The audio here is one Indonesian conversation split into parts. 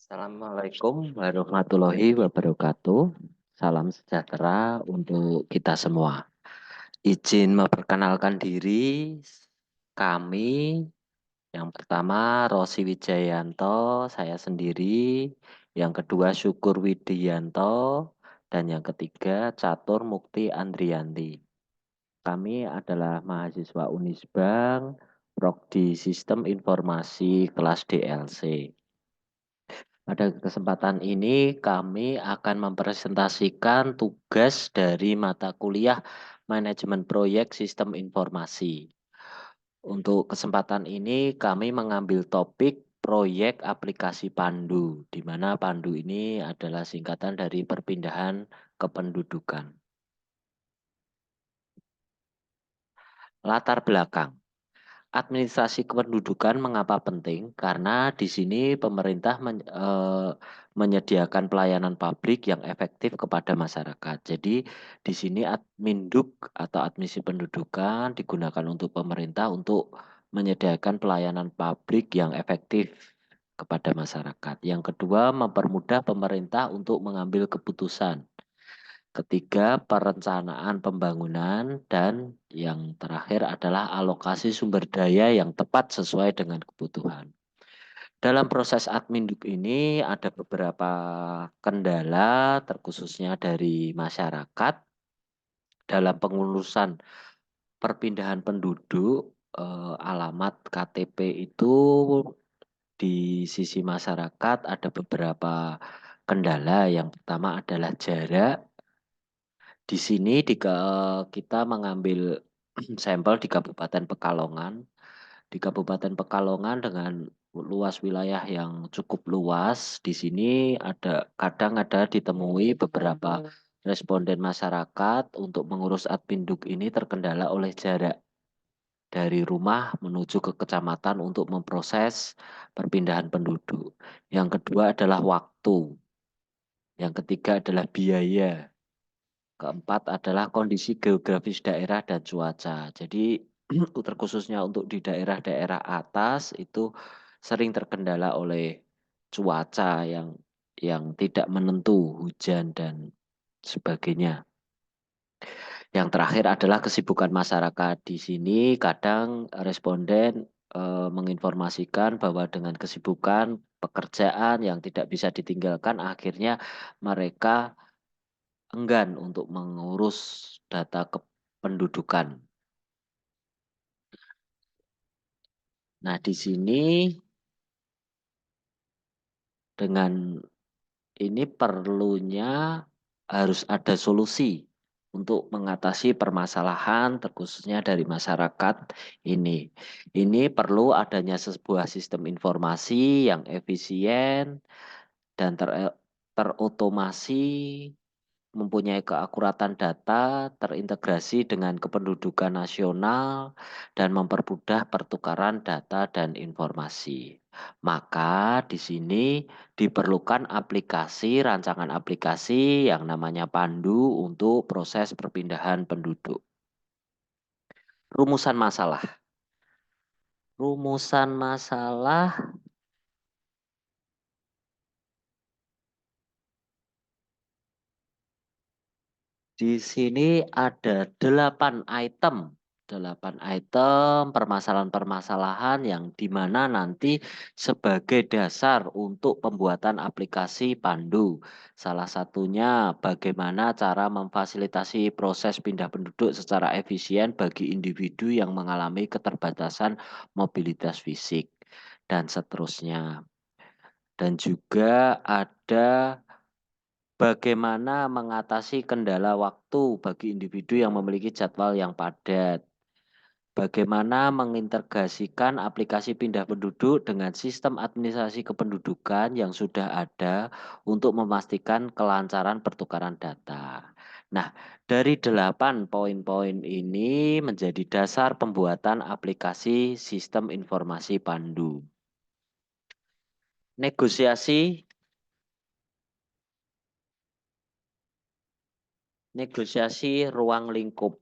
Assalamualaikum warahmatullahi wabarakatuh. Salam sejahtera untuk kita semua. Izin memperkenalkan diri, kami yang pertama Rosi Wijayanto, saya sendiri. Yang kedua Syukur Widianto, dan yang ketiga Catur Mukti Andrianti. Kami adalah mahasiswa Unisbank, Prodi Sistem Informasi kelas DLC. Pada kesempatan ini kami akan mempresentasikan tugas dari mata kuliah Manajemen Proyek Sistem Informasi. Untuk kesempatan ini kami mengambil topik proyek aplikasi Pandu, di mana Pandu ini adalah singkatan dari perpindahan kependudukan. Latar belakang. Administrasi kependudukan mengapa penting? Karena di sini pemerintah menyediakan pelayanan publik yang efektif kepada masyarakat. Jadi di sini Adminduk atau admisi pendudukan digunakan untuk pemerintah untuk menyediakan pelayanan publik yang efektif kepada masyarakat. Yang kedua, mempermudah pemerintah untuk mengambil keputusan. Ketiga, perencanaan pembangunan, dan yang terakhir adalah alokasi sumber daya yang tepat sesuai dengan kebutuhan. Dalam proses adminduk ini ada beberapa kendala, terkhususnya dari masyarakat dalam pengurusan perpindahan penduduk. Alamat KTP itu di sisi masyarakat ada beberapa kendala. Yang pertama adalah jarak. Di sini kita mengambil sampel di Kabupaten Pekalongan. Di Kabupaten Pekalongan dengan luas wilayah yang cukup luas, di sini kadang ada ditemui beberapa responden masyarakat untuk mengurus adminduk ini terkendala oleh jarak dari rumah menuju ke kecamatan untuk memproses perpindahan penduduk. Yang kedua adalah waktu. Yang ketiga adalah biaya. Keempat adalah kondisi geografis daerah dan cuaca. Jadi terkhususnya untuk di daerah-daerah atas itu sering terkendala oleh cuaca yang tidak menentu, hujan dan sebagainya. Yang terakhir adalah kesibukan masyarakat. Di sini kadang responden menginformasikan bahwa dengan kesibukan pekerjaan yang tidak bisa ditinggalkan, akhirnya mereka enggan untuk mengurus data kependudukan. Nah, di sini dengan ini perlunya harus ada solusi untuk mengatasi permasalahan terkhususnya dari masyarakat ini. Ini perlu adanya sebuah sistem informasi yang efisien dan terotomasi, mempunyai keakuratan data, terintegrasi dengan kependudukan nasional, dan mempermudah pertukaran data dan informasi. Maka di sini diperlukan rancangan aplikasi yang namanya Pandu untuk proses perpindahan penduduk. Rumusan masalah. Rumusan masalah di sini ada 8 item. 8 item permasalahan-permasalahan yang dimana nanti sebagai dasar untuk pembuatan aplikasi Pandu. Salah satunya bagaimana cara memfasilitasi proses pindah penduduk secara efisien bagi individu yang mengalami keterbatasan mobilitas fisik dan seterusnya. Dan juga ada bagaimana mengatasi kendala waktu bagi individu yang memiliki jadwal yang padat. Bagaimana mengintegrasikan aplikasi pindah penduduk dengan sistem administrasi kependudukan yang sudah ada untuk memastikan kelancaran pertukaran data. Nah, dari 8 poin-poin ini menjadi dasar pembuatan aplikasi sistem informasi Pandu. Negosiasi ruang lingkup.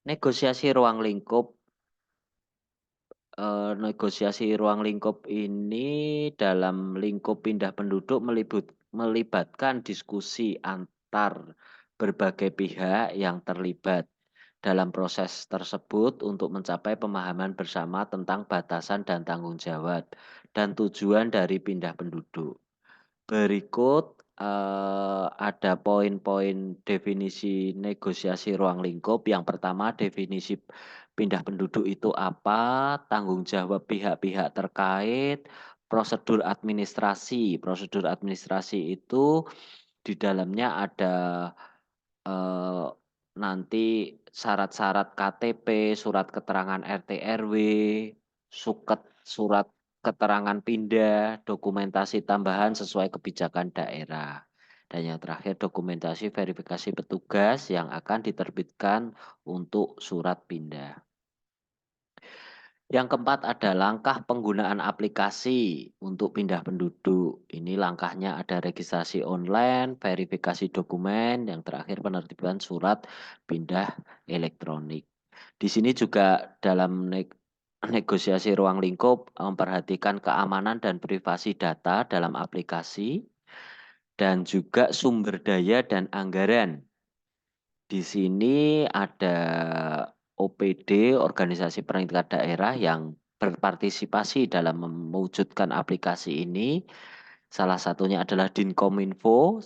Negosiasi ruang lingkup Negosiasi ruang lingkup ini dalam lingkup pindah penduduk melibatkan diskusi antar berbagai pihak yang terlibat dalam proses tersebut untuk mencapai pemahaman bersama tentang batasan dan tanggung jawab dan tujuan dari pindah penduduk. Berikut, ada poin-poin definisi negosiasi ruang lingkup. Yang pertama, definisi pindah penduduk itu apa, tanggung jawab pihak-pihak terkait, prosedur administrasi. Prosedur administrasi itu di dalamnya ada Eee, nanti syarat-syarat KTP, surat keterangan RT RW, surat keterangan pindah, dokumentasi tambahan sesuai kebijakan daerah. Dan yang terakhir dokumentasi verifikasi petugas yang akan diterbitkan untuk surat pindah. Yang keempat ada langkah penggunaan aplikasi untuk pindah penduduk. Ini langkahnya ada registrasi online, verifikasi dokumen, yang terakhir penertiban surat pindah elektronik. Di sini juga dalam negosiasi ruang lingkup memperhatikan keamanan dan privasi data dalam aplikasi dan juga sumber daya dan anggaran. Di sini ada OPD, organisasi perangkat daerah yang berpartisipasi dalam mewujudkan aplikasi ini. Salah satunya adalah Dinkominfo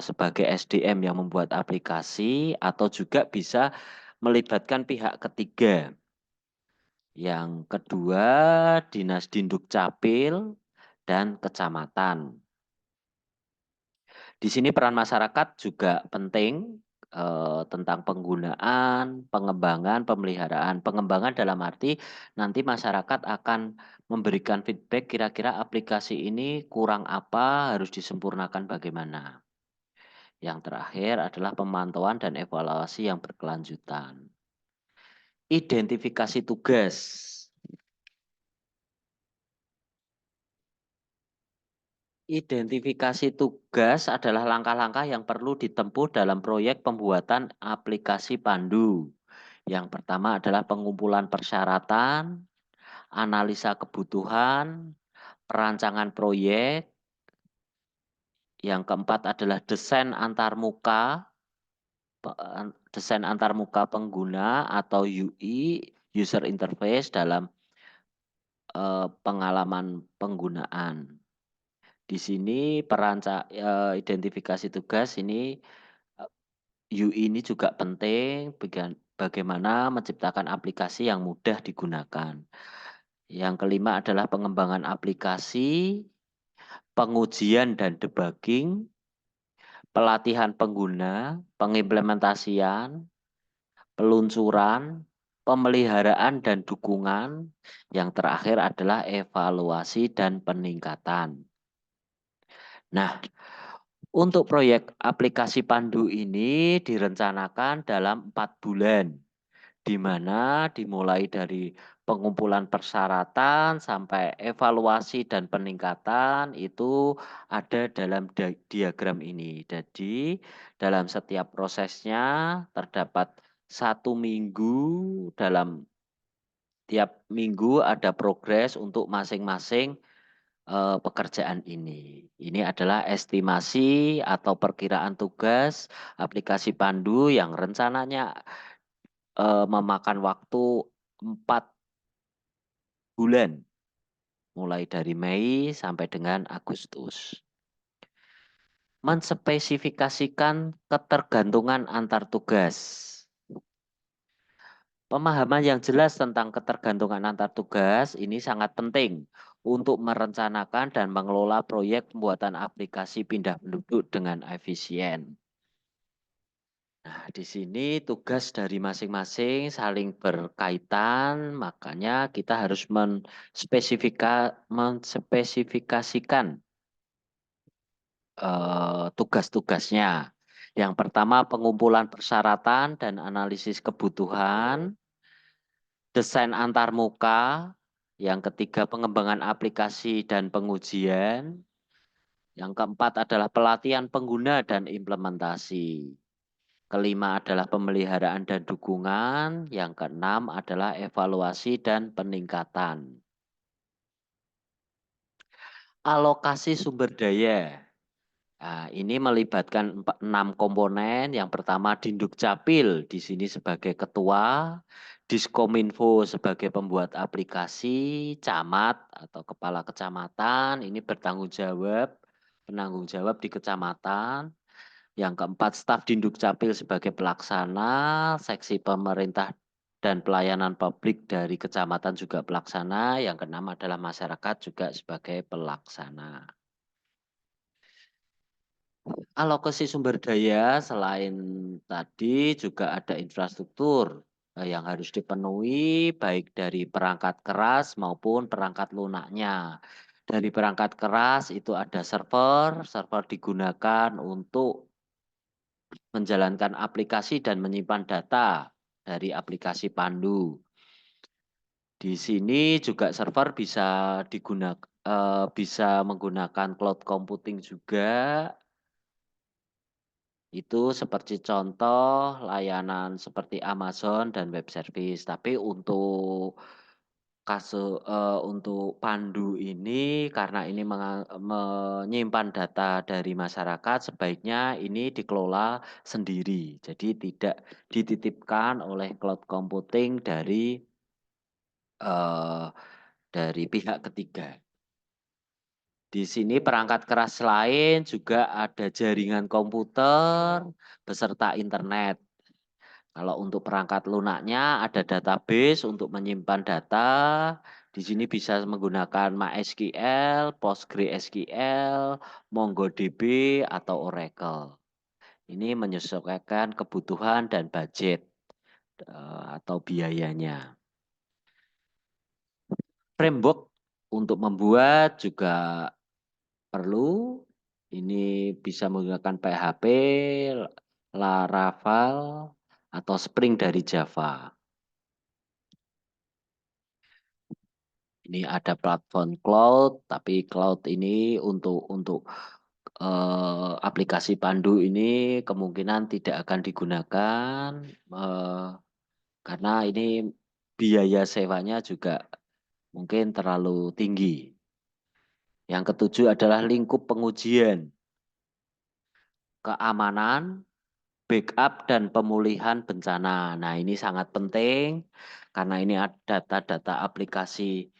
sebagai SDM yang membuat aplikasi atau juga bisa melibatkan pihak ketiga. Yang kedua, Dinas Dinduk Capil dan Kecamatan. Di sini peran masyarakat juga penting tentang penggunaan, pengembangan, pemeliharaan. Pengembangan dalam arti nanti masyarakat akan memberikan feedback kira-kira aplikasi ini kurang apa, harus disempurnakan bagaimana. Yang terakhir adalah pemantauan dan evaluasi yang berkelanjutan. Identifikasi tugas. Identifikasi tugas adalah langkah-langkah yang perlu ditempuh dalam proyek pembuatan aplikasi pandu. Yang pertama adalah pengumpulan persyaratan, analisa kebutuhan, perancangan proyek. Yang keempat adalah desain antarmuka pengguna atau UI, user interface dalam pengalaman penggunaan. Di sini identifikasi tugas ini UI ini juga penting bagaimana menciptakan aplikasi yang mudah digunakan. Yang kelima adalah pengembangan aplikasi, pengujian dan debugging, pelatihan pengguna, pengimplementasian, peluncuran, pemeliharaan dan dukungan. Yang terakhir adalah evaluasi dan peningkatan. Nah, untuk proyek aplikasi pandu ini direncanakan dalam 4 bulan, di mana dimulai dari pengumpulan persyaratan sampai evaluasi dan peningkatan itu ada dalam diagram ini. Jadi dalam setiap prosesnya terdapat 1 minggu, dalam tiap minggu ada progres untuk masing-masing pekerjaan ini. Ini adalah estimasi atau perkiraan tugas aplikasi pandu yang rencananya memakan waktu 4 bulan, mulai dari Mei sampai dengan Agustus. Menspesifikasikan ketergantungan antar tugas. Pemahaman yang jelas tentang ketergantungan antar tugas ini sangat penting untuk merencanakan dan mengelola proyek pembuatan aplikasi pindah penduduk dengan efisien. Nah, di sini tugas dari masing-masing saling berkaitan, makanya kita harus menspesifikasikan tugas-tugasnya. Yang pertama pengumpulan persyaratan dan analisis kebutuhan, desain antarmuka, yang ketiga pengembangan aplikasi dan pengujian, yang keempat adalah pelatihan pengguna dan implementasi. Kelima adalah pemeliharaan dan dukungan. Yang keenam adalah evaluasi dan peningkatan. Alokasi sumber daya. Nah, ini melibatkan 6 komponen. Yang pertama Dinduk Capil di sini sebagai ketua, Diskominfo sebagai pembuat aplikasi, camat atau kepala kecamatan ini bertanggung jawab, penanggung jawab di kecamatan. Yang keempat staf Dinduk Capil sebagai pelaksana, seksi pemerintah dan pelayanan publik dari kecamatan juga pelaksana. Yang keenam adalah masyarakat juga sebagai pelaksana. Alokasi sumber daya selain tadi juga ada infrastruktur yang harus dipenuhi baik dari perangkat keras maupun perangkat lunaknya. Dari perangkat keras itu ada server, server digunakan untuk menjalankan aplikasi dan menyimpan data dari aplikasi Pandu. Di sini juga server bisa digunakan bisa menggunakan cloud computing juga. Itu seperti contoh layanan seperti Amazon dan web service. Tapi untuk untuk Pandu ini karena ini menyimpan data dari masyarakat, sebaiknya ini dikelola sendiri. Jadi tidak dititipkan oleh cloud computing eee, dari pihak ketiga. Di sini perangkat keras lain juga ada jaringan komputer beserta internet. Kalau untuk perangkat lunaknya ada database untuk menyimpan data. Di sini bisa menggunakan MySQL, PostgreSQL, MongoDB, atau Oracle. Ini menyesuaikan kebutuhan dan budget atau biayanya. Framework untuk membuat juga perlu. Ini bisa menggunakan PHP, Laravel, atau Spring dari Java. Ini ada platform cloud, tapi cloud ini untuk aplikasi Pandu ini kemungkinan tidak akan digunakan karena ini biaya sewanya juga mungkin terlalu tinggi. Yang ketujuh adalah lingkup pengujian, keamanan, backup dan pemulihan bencana. Nah, ini sangat penting karena ini ada data-data aplikasi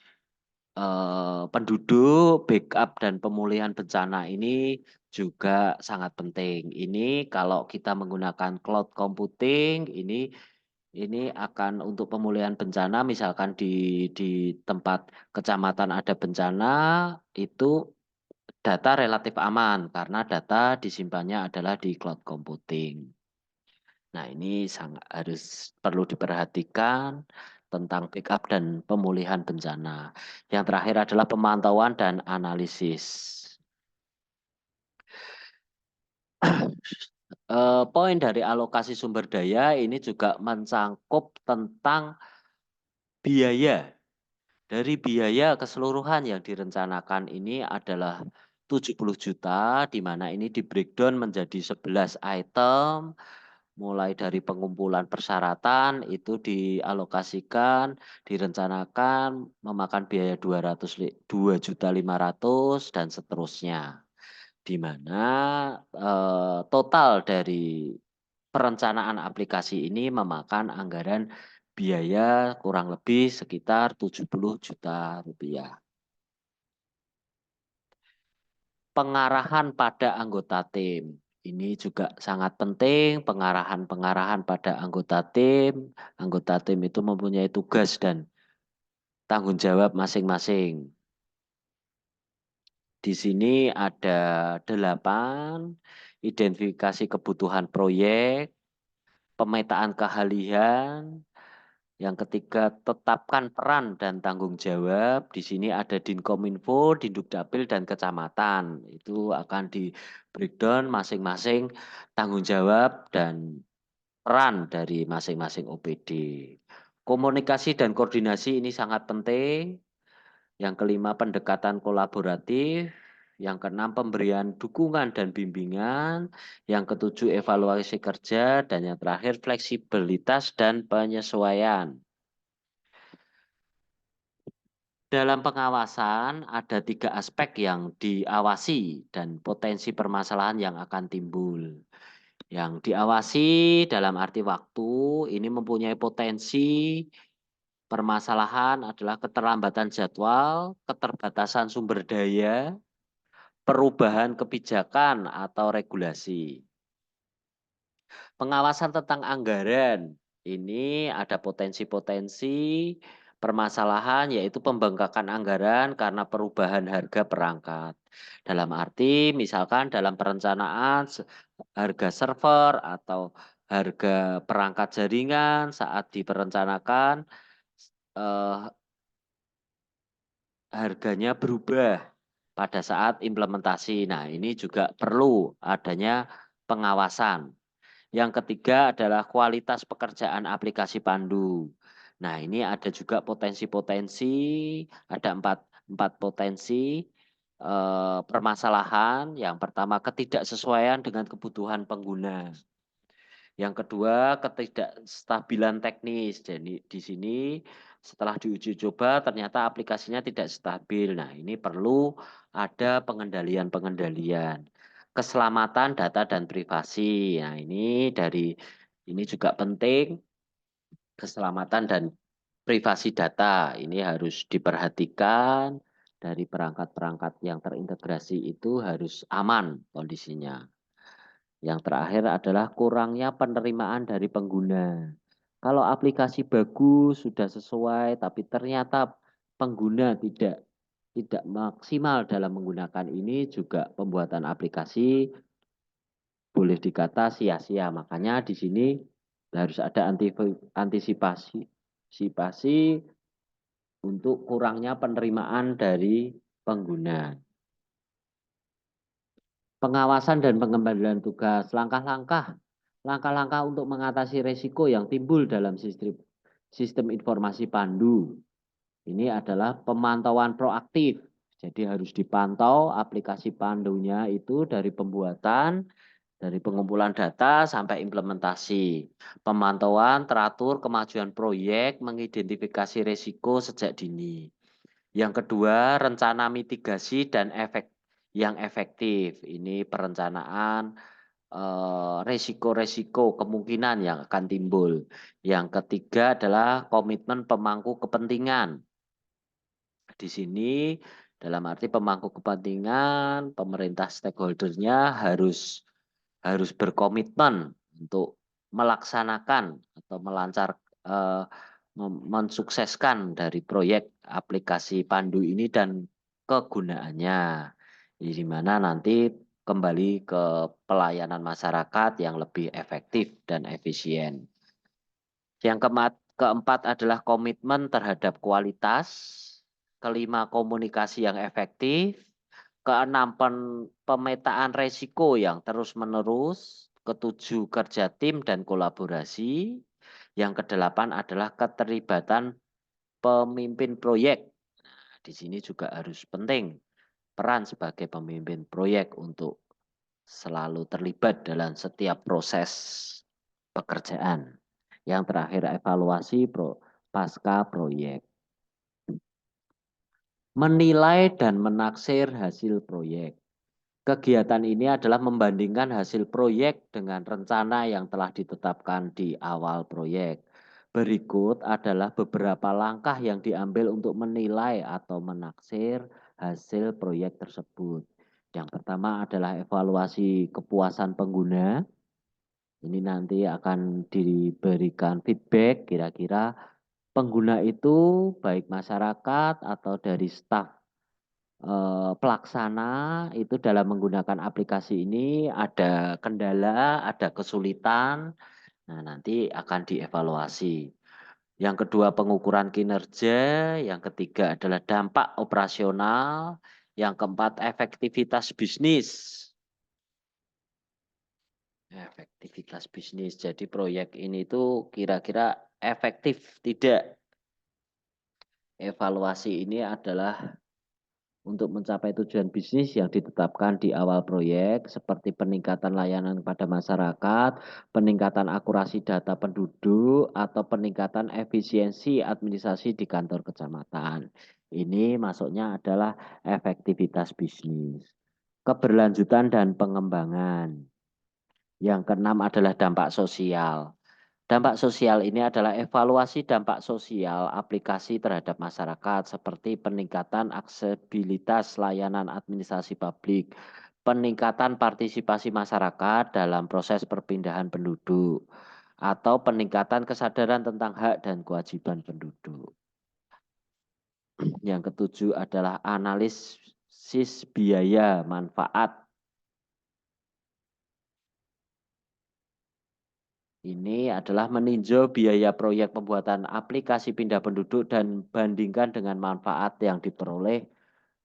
penduduk, backup dan pemulihan bencana ini juga sangat penting. Ini kalau kita menggunakan cloud computing ini akan untuk pemulihan bencana misalkan di tempat kecamatan ada bencana itu data relatif aman karena data disimpannya adalah di cloud computing. Nah, ini sangat harus perlu diperhatikan tentang backup dan pemulihan bencana. Yang terakhir adalah pemantauan dan analisis. Poin dari alokasi sumber daya ini juga mencangkup tentang biaya. Dari biaya keseluruhan yang direncanakan ini adalah 70 juta, di mana ini di-breakdown menjadi 11 item, mulai dari pengumpulan persyaratan itu dialokasikan, direncanakan memakan biaya 2.500.000 dan seterusnya. Di mana total dari perencanaan aplikasi ini memakan anggaran biaya kurang lebih sekitar 70 juta rupiah. Pengarahan pada anggota tim. Ini juga sangat penting, pengarahan-pengarahan pada anggota tim. Anggota tim itu mempunyai tugas dan tanggung jawab masing-masing. Di sini ada 8, identifikasi kebutuhan proyek, pemetaan keahlian. Yang ketiga, tetapkan peran dan tanggung jawab. Di sini ada Dinkominfo, Dinduk Dapil, dan Kecamatan. Itu akan di breakdown masing-masing tanggung jawab dan peran dari masing-masing OPD. Komunikasi dan koordinasi ini sangat penting. Yang kelima, pendekatan kolaboratif. Yang keenam, pemberian dukungan dan bimbingan. Yang ketujuh, evaluasi kerja. Dan yang terakhir, fleksibilitas dan penyesuaian. Dalam pengawasan ada 3 aspek yang diawasi dan potensi permasalahan yang akan timbul. Yang diawasi dalam arti waktu ini mempunyai potensi permasalahan adalah keterlambatan jadwal, keterbatasan sumber daya, perubahan kebijakan atau regulasi. Pengawasan tentang anggaran, ini ada potensi-potensi permasalahan yaitu pembengkakan anggaran karena perubahan harga perangkat. Dalam arti misalkan dalam perencanaan harga server atau harga perangkat jaringan saat diperencanakan eh, harganya berubah pada saat implementasi. Nah, ini juga perlu adanya pengawasan. Yang ketiga adalah kualitas pekerjaan aplikasi Pandu. Nah, ini ada juga potensi-potensi, ada empat potensi permasalahan. Yang pertama, ketidaksesuaian dengan kebutuhan pengguna. Yang kedua, ketidakstabilan teknis. Jadi di sini setelah diuji coba ternyata aplikasinya tidak stabil. Nah, ini perlu ada pengendalian-pengendalian. Keselamatan data dan privasi. Nah, ini juga penting, keselamatan dan privasi data. Ini harus diperhatikan dari perangkat-perangkat yang terintegrasi itu harus aman kondisinya. Yang terakhir adalah kurangnya penerimaan dari pengguna. Kalau aplikasi bagus, sudah sesuai, tapi ternyata pengguna tidak maksimal dalam menggunakan ini, juga pembuatan aplikasi boleh dikata sia-sia. Makanya di sini harus ada antisipasi untuk kurangnya penerimaan dari pengguna. Pengawasan dan pengembalian tugas, langkah-langkah untuk mengatasi resiko yang timbul dalam sistem informasi Pandu. Ini adalah pemantauan proaktif. Jadi harus dipantau aplikasi Pandunya itu dari pembuatan, dari pengumpulan data sampai implementasi. Pemantauan teratur kemajuan proyek, mengidentifikasi resiko sejak dini. Yang kedua, rencana mitigasi dan efek yang efektif. Ini perencanaan resiko-resiko kemungkinan yang akan timbul. Yang ketiga adalah komitmen pemangku kepentingan. Di sini dalam arti pemangku kepentingan, pemerintah stakeholdernya harus berkomitmen untuk melaksanakan atau eh, mensukseskan dari proyek aplikasi Pandu ini dan kegunaannya. Di mana nanti kembali ke pelayanan masyarakat yang lebih efektif dan efisien. Yang keempat adalah komitmen terhadap kualitas. Kelima, komunikasi yang efektif. Keenam, pemetaan resiko yang terus-menerus. Ketujuh, kerja tim dan kolaborasi. Yang kedelapan adalah keterlibatan pemimpin proyek. Nah, di sini juga harus penting peran sebagai pemimpin proyek untuk selalu terlibat dalam setiap proses pekerjaan. Yang terakhir, evaluasi pasca proyek. Menilai dan menaksir hasil proyek. Kegiatan ini adalah membandingkan hasil proyek dengan rencana yang telah ditetapkan di awal proyek. Berikut adalah beberapa langkah yang diambil untuk menilai atau menaksir hasil proyek tersebut. Yang pertama adalah evaluasi kepuasan pengguna. Ini nanti akan diberikan feedback kira-kira pengguna itu baik masyarakat atau dari staf pelaksana itu dalam menggunakan aplikasi ini ada kendala, ada kesulitan. Nah, nanti akan dievaluasi. Yang kedua, pengukuran kinerja. Yang ketiga adalah dampak operasional. Yang keempat, efektivitas bisnis. Efektivitas bisnis. Jadi proyek ini tuh kira-kira efektif tidak? Evaluasi ini adalah untuk mencapai tujuan bisnis yang ditetapkan di awal proyek, seperti peningkatan layanan kepada masyarakat, peningkatan akurasi data penduduk, atau peningkatan efisiensi administrasi di kantor kecamatan. Ini masuknya adalah efektivitas bisnis. Keberlanjutan dan pengembangan. Yang keenam adalah dampak sosial. Dampak sosial ini adalah evaluasi dampak sosial aplikasi terhadap masyarakat seperti peningkatan aksesibilitas layanan administrasi publik, peningkatan partisipasi masyarakat dalam proses perpindahan penduduk, atau peningkatan kesadaran tentang hak dan kewajiban penduduk. Yang ketujuh adalah analisis biaya manfaat. Ini adalah meninjau biaya proyek pembuatan aplikasi pindah penduduk dan bandingkan dengan manfaat yang diperoleh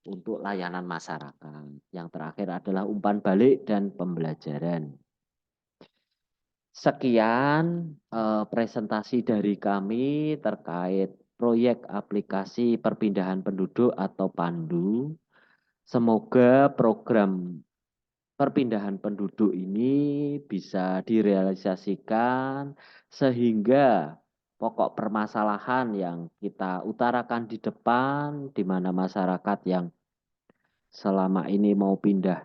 untuk layanan masyarakat. Yang terakhir adalah umpan balik dan pembelajaran. Sekian presentasi dari kami terkait proyek aplikasi perpindahan penduduk atau PANDU. Semoga program perpindahan penduduk ini bisa direalisasikan sehingga pokok permasalahan yang kita utarakan di depan, di mana masyarakat yang selama ini mau pindah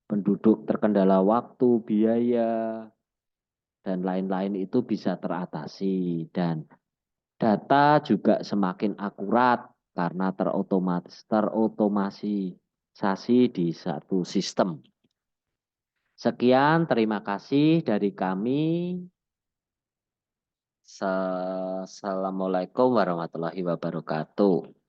penduduk terkendala waktu, biaya, dan lain-lain itu bisa teratasi. Dan data juga semakin akurat karena terotomasisasi di satu sistem. Sekian, terima kasih dari kami. Assalamualaikum warahmatullahi wabarakatuh.